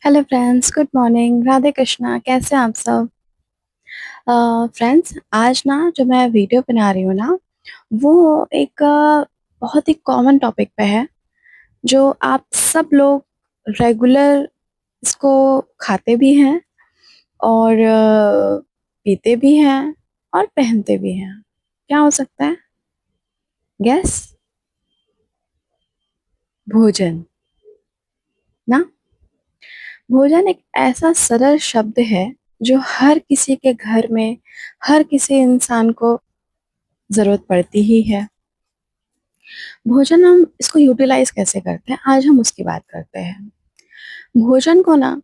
Hello friends, good morning. Radhe Krishna. कैसे हैं आप सब? फ्रेंड्स, आज ना जो मैं वीडियो बना रही हूँ ना, वो एक बहुत ही कॉमन टॉपिक पे है, जो आप सब लोग रेगुलर इसको खाते भी हैं और पीते भी हैं और पहनते भी हैं। क्या हो सकता है? गैस? भोजन ना। भोजन एक ऐसा सरल शब्द है जो हर किसी के घर में, हर किसी इंसान को जरूरत पड़ती ही है। भोजन हम इसको यूटिलाइज कैसे करते हैं, आज हम उसकी बात करते हैं। भोजन को ना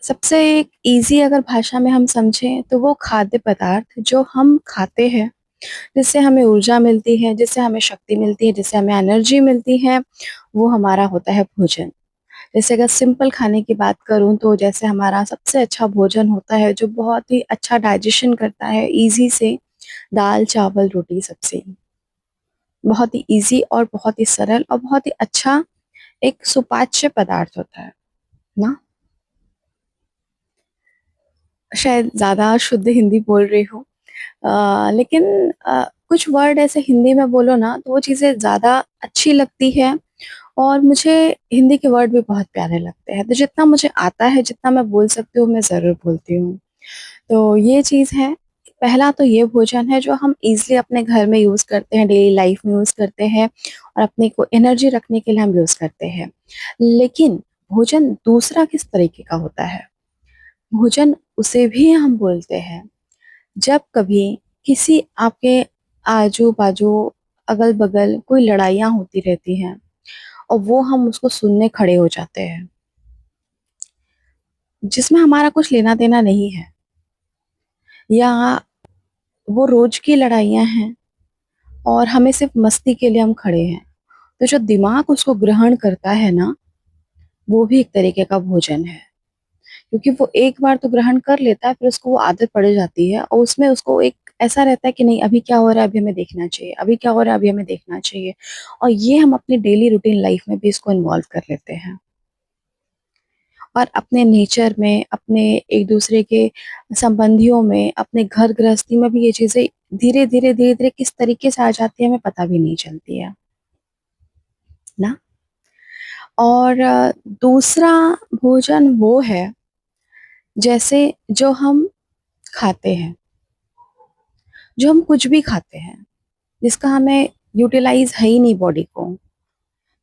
सबसे एक इजी अगर भाषा में हम समझें तो वो खाद्य पदार्थ जो हम खाते हैं, जिससे हमें ऊर्जा मिलती है, जिससे हमें शक्ति मिलती है, जिससे हमें एनर्जी मिलती है, वो हमारा होता है भोजन। जैसे अगर सिंपल खाने की बात करूं तो जैसे हमारा सबसे अच्छा भोजन होता है जो बहुत ही अच्छा डाइजेशन करता है इजी से, दाल चावल रोटी सब्जी। बहुत ही इजी और बहुत ही सरल और बहुत ही अच्छा एक सुपाच्य पदार्थ होता है ना। शायद ज्यादा शुद्ध हिंदी बोल रही हूँ, लेकिन कुछ वर्ड ऐसे हिंदी में बोलो ना तो वो चीजें ज्यादा अच्छी लगती है। और मुझे हिंदी के वर्ड भी बहुत प्यारे लगते हैं, तो जितना मुझे आता है, जितना मैं बोल सकती हूँ, मैं जरूर बोलती हूँ। तो ये चीज है। पहला तो ये भोजन है जो हम इजिली अपने घर में यूज करते हैं, डेली लाइफ में यूज करते हैं और अपने को एनर्जी रखने के लिए हम यूज करते हैं। लेकिन भोजन दूसरा किस तरीके का होता है? भोजन उसे भी हम बोलते हैं जब कभी किसी आपके आजू बाजू, अगल बगल कोई लड़ाइयाँ होती रहती हैं और वो हम उसको सुनने खड़े हो जाते हैं, जिसमें हमारा कुछ लेना देना नहीं है, या वो रोज की लड़ाइयाँ हैं और हमें सिर्फ मस्ती के लिए हम खड़े हैं। तो जो दिमाग उसको ग्रहण करता है ना, वो भी एक तरीके का भोजन है। क्योंकि वो एक बार तो ग्रहण कर लेता है, फिर उसको वो आदत पड़ जाती है और उसमें उसको एक ऐसा रहता है कि नहीं, अभी क्या हो रहा है, अभी हमें देखना चाहिए, अभी क्या हो रहा है, अभी हमें देखना चाहिए। और ये हम अपनी डेली रूटीन लाइफ में भी इसको इन्वॉल्व कर लेते हैं। और अपने नेचर में, अपने एक दूसरे के संबंधियों में, अपने घर गृहस्थी में भी ये चीजें धीरे धीरे धीरे धीरे किस तरीके से आ जाती है हमें पता भी नहीं चलती है ना। और दूसरा भोजन वो है जैसे जो हम खाते हैं, जो हम कुछ भी खाते हैं जिसका हमें यूटिलाइज है ही नहीं बॉडी को,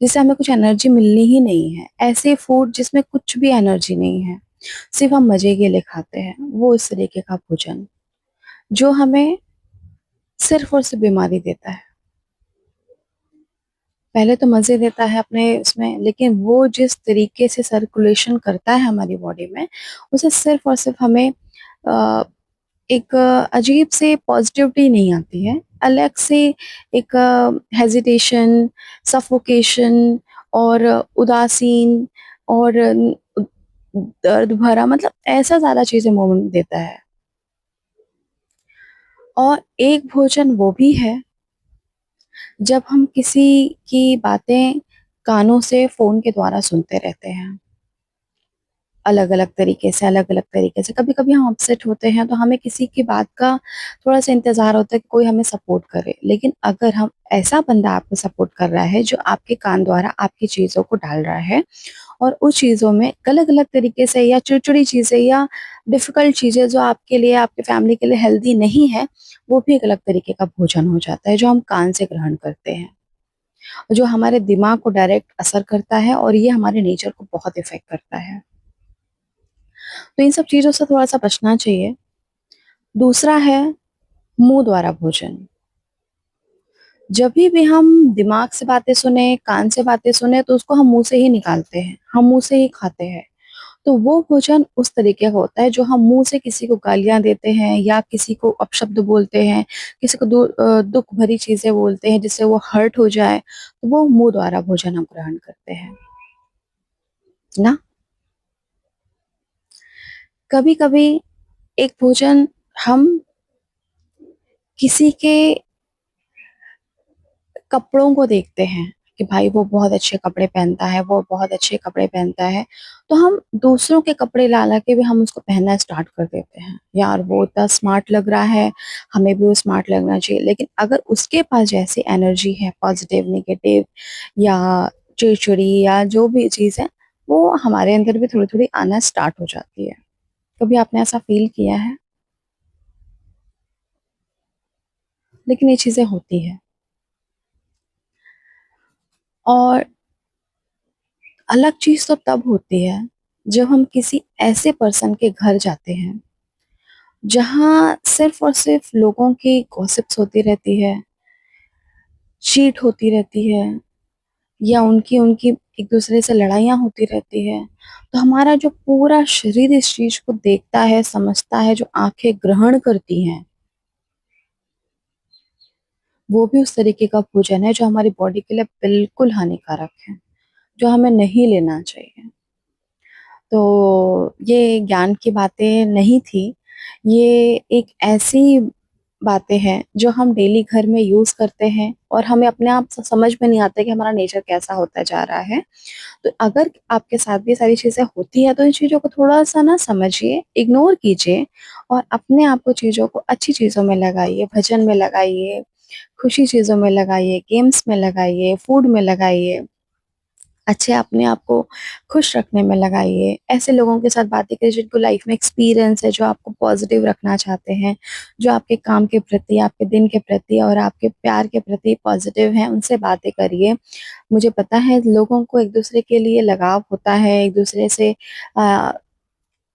जिससे हमें कुछ एनर्जी मिलनी ही नहीं है, ऐसे फूड जिसमें कुछ भी एनर्जी नहीं है, सिर्फ हम मजे के लिए खाते हैं, वो इस तरीके का भोजन जो हमें सिर्फ और सिर्फ बीमारी देता है। पहले तो मजे देता है अपने उसमें, लेकिन वो जिस तरीके से सर्कुलेशन करता है हमारी बॉडी में, उसे सिर्फ और सिर्फ हमें एक अजीब से पॉजिटिविटी नहीं आती है, अलग से एक हेजिटेशन, सफोकेशन और उदासीन और दर्द भरा, मतलब ऐसा ज्यादा चीजें मोमेंट देता है। और एक भोजन वो भी है जब हम किसी की बातें कानों से फोन के द्वारा सुनते रहते हैं, अलग अलग तरीके से, अलग अलग तरीके से। कभी कभी हम अपसेट होते हैं तो हमें किसी की बात का थोड़ा सा इंतजार होता है कि कोई हमें सपोर्ट करे, लेकिन अगर हम ऐसा बंदा आपको सपोर्ट कर रहा है जो आपके कान द्वारा आपकी चीजों को डाल रहा है और उस चीजों में गलत गलत तरीके से या चिड़चिड़ी चीजें या डिफिकल्ट चीजें जो आपके लिए, आपके फैमिली के लिए हेल्दी नहीं है, वो भी एक अलग तरीके का भोजन हो जाता है जो हम कान से ग्रहण करते हैं, जो हमारे दिमाग को डायरेक्ट असर करता है और ये हमारे नेचर को बहुत इफेक्ट करता है। तो इन सब चीजों से थोड़ा सा बचना चाहिए। दूसरा है मुंह द्वारा भोजन। जब भी हम दिमाग से बातें सुने, कान से बातें सुने, तो उसको हम मुंह से ही निकालते हैं, हम मुंह से ही खाते हैं। तो वो भोजन उस तरीके का होता है जो हम मुंह से किसी को गालियां देते हैं या किसी को अपशब्द बोलते हैं, किसी को दुख भरी चीजें बोलते हैं जिससे वो हर्ट हो जाए, तो वो मुंह द्वारा भोजन हम ग्रहण करते हैं ना। कभी कभी एक भोजन हम किसी के कपड़ों को देखते हैं, कि भाई वो बहुत अच्छे कपड़े पहनता है, वो बहुत अच्छे कपड़े पहनता है, तो हम दूसरों के कपड़े ला ला के भी हम उसको पहनना स्टार्ट कर देते हैं। यार वो इतना स्मार्ट लग रहा है, हमें भी वो स्मार्ट लगना चाहिए। लेकिन अगर उसके पास जैसी एनर्जी है, पॉजिटिव, नेगेटिव या चिड़चिड़ी या जो भी चीज़ है, वो हमारे अंदर भी थोड़ी-थोड़ी आना स्टार्ट हो जाती है। कभी आपने ऐसा फ़ील किया है? लेकिन ये चीज़ें होती हैं। और अलग चीज़ तो तब होती है जब हम किसी ऐसे पर्सन के घर जाते हैं जहाँ सिर्फ और सिर्फ लोगों की गॉसिप्स होती रहती है, चीट होती रहती है या उनकी उनकी एक दूसरे से लड़ाइयाँ होती रहती है। तो हमारा जो पूरा शरीर इस चीज़ को देखता है, समझता है, जो आँखें ग्रहण करती हैं, वो भी उस तरीके का भोजन है जो हमारी बॉडी के लिए बिल्कुल हानिकारक है, जो हमें नहीं लेना चाहिए। तो ये ज्ञान की बातें नहीं थी, ये एक ऐसी बातें हैं जो हम डेली घर में यूज़ करते हैं और हमें अपने आप समझ में नहीं आता कि हमारा नेचर कैसा होता जा रहा है। तो अगर आपके साथ भी ये सारी चीज़ें होती हैं तो इन चीज़ों को थोड़ा-सा ना समझिए, इग्नोर कीजिए और अपने आप को चीज़ों को अच्छी चीज़ों में लगाइए, भजन में लगाइए, खुशी चीज़ों में लगाइए, गेम्स में लगाइए, फूड में लगाइए। अच्छे अपने आप को खुश रखने में लगाइए। ऐसे लोगों के साथ बातें करिए जिनको लाइफ में एक्सपीरियंस है, जो आपको पॉज़िटिव रखना चाहते हैं, जो आपके काम के प्रति, आपके दिन के प्रति और आपके प्यार के प्रति पॉज़िटिव हैं, उनसे बातें करिए। मुझे पता है लोगों को एक-दूसरे के लिए लगाव होता है, एक-दूसरे से अ,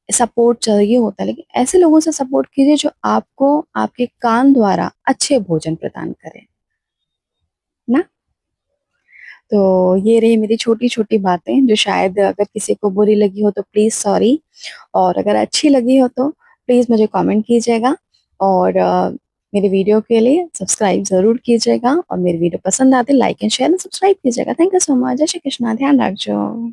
सपोर्ट चाहिए होता है, लेकिन ऐसे लोगों से सपोर्ट कीजिए जो आपको आपके काम द्वारा अच्छे भोजन प्रदान करें, ना? तो ये रही मेरी छोटी-छोटी बातें जो शायद अगर किसी को बुरी लगी हो तो प्लीज़ सॉरी, और अगर अच्छी लगी हो तो प्लीज़ मुझे कमेंट कीजिएगा और मेरे वीडियो के लिए सब्सक्राइब ज़रूर कीजिएगा और मेरी वीडियो पसंद आती है like and share and subscribe कीजिएगा। Thank you so much. जय श्री कृष्णा। ध्यान रखजो।